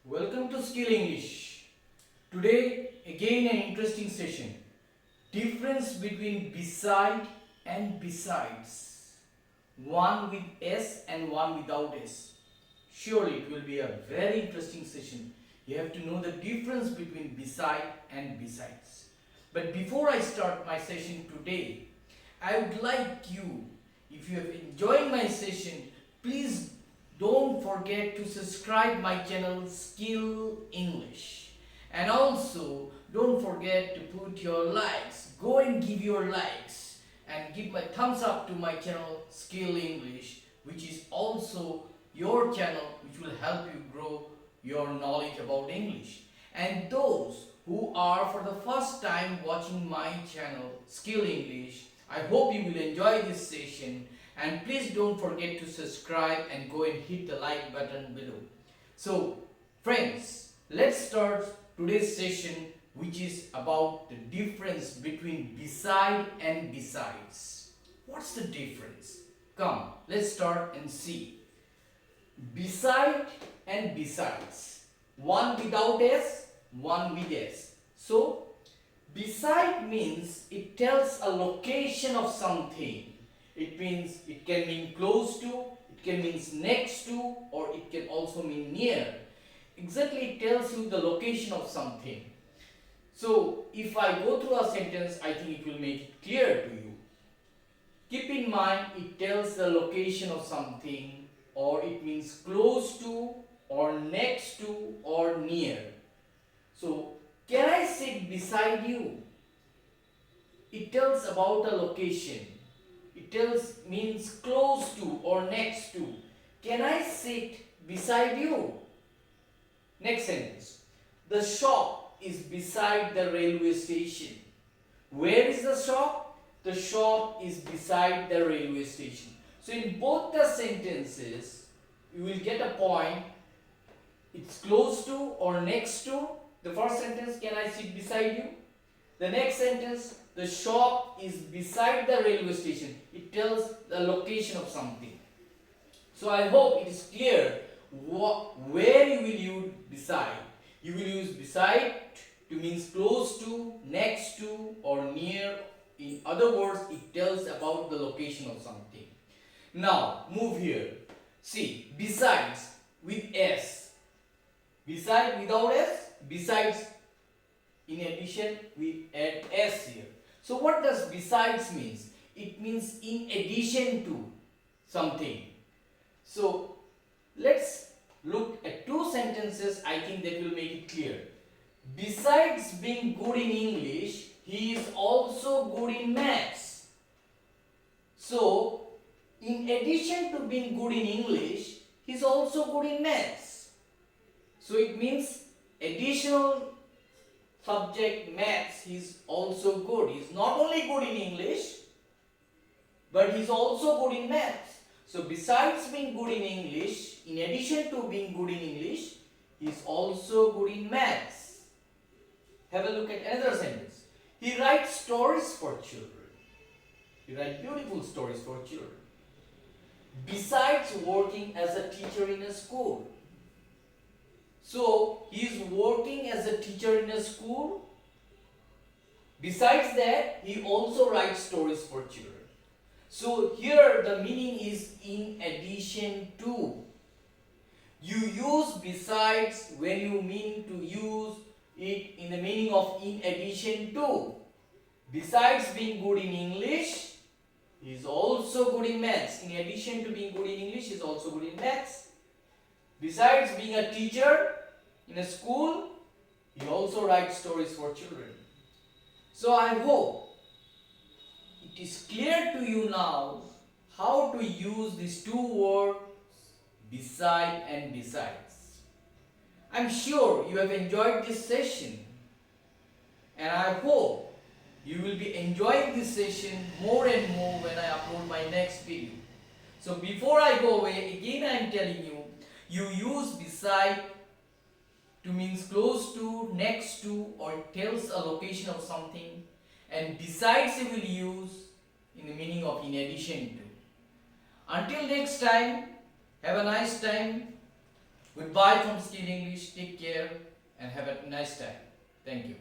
Welcome to Skill English. Today again an interesting session. Difference between beside and besides. One with S and one without S. Surely it will be a very interesting session. You have to know the difference between beside and besides. But before I start my session today, I would like you, if you have enjoyed my session, please don't forget to subscribe my channel Skill English. And also don't forget to put your likes. Go and give your likes and give my thumbs up to my channel Skill English, which is also your channel which will help you grow your knowledge about English. And those who are for the first time watching my channel Skill English, I hope you will enjoy this session, and please don't forget to subscribe and go and hit the like button below. So friends, let's start today's session, which is about the difference between beside and besides. What's the difference? Come, let's start and see. Beside and besides. One without S, one with S. So beside means it tells a location of something. It means it can mean close to, it can mean next to, or it can also mean near. Exactly, it tells you the location of something. So if I go through a sentence, I think it will make it clear to you. Keep in mind, it tells the location of something, or it means close to, or next to, or near. So can I sit beside you? It tells about a location. It means close to or next to. Can I sit beside you? Next sentence. The shop is beside the railway station. Where is the shop? The shop is beside the railway station. So in both the sentences, you will get a point. It's close to or next to. The first sentence, can I sit beside you? The next sentence, the shop is beside the railway station. It tells the location of something. So I hope it is clear where you will use beside. You will use beside to means close to, next to, or near. In other words, it tells about the location of something. Now move here. See, besides with S. Beside without S, besides. In addition, we add S here. So what does besides means? It means in addition to something. So let's look at two sentences. I think that will make it clear. Besides being good in English, he is also good in maths. So in addition to being good in English, he is also good in maths. So it means additional subject maths, he is also good. He is not only good in English, but he is also good in maths. So besides being good in English, in addition to being good in English, he is also good in maths. Have a look at another sentence. He writes stories for children. He writes beautiful stories for children. Besides working as a teacher in a school. So he is working as a teacher in a school. Besides that, he also writes stories for children. So here the meaning is in addition to. You use besides when you mean to use it in the meaning of in addition to. Besides being good in English, he is also good in maths. In addition to being good in English, he is also good in maths. Besides being a teacher in a school, he also writes stories for children. So I hope it is clear to you now how to use these two words, beside and besides. I'm sure you have enjoyed this session, and I hope you will be enjoying this session more and more when I upload my next video. So before I go away, again I am telling you, you use beside to means close to, next to, or tells a location of something, and besides you will use in the meaning of in addition to. Until next time, have a nice time. Goodbye from Skill English. Take care and have a nice time. Thank you.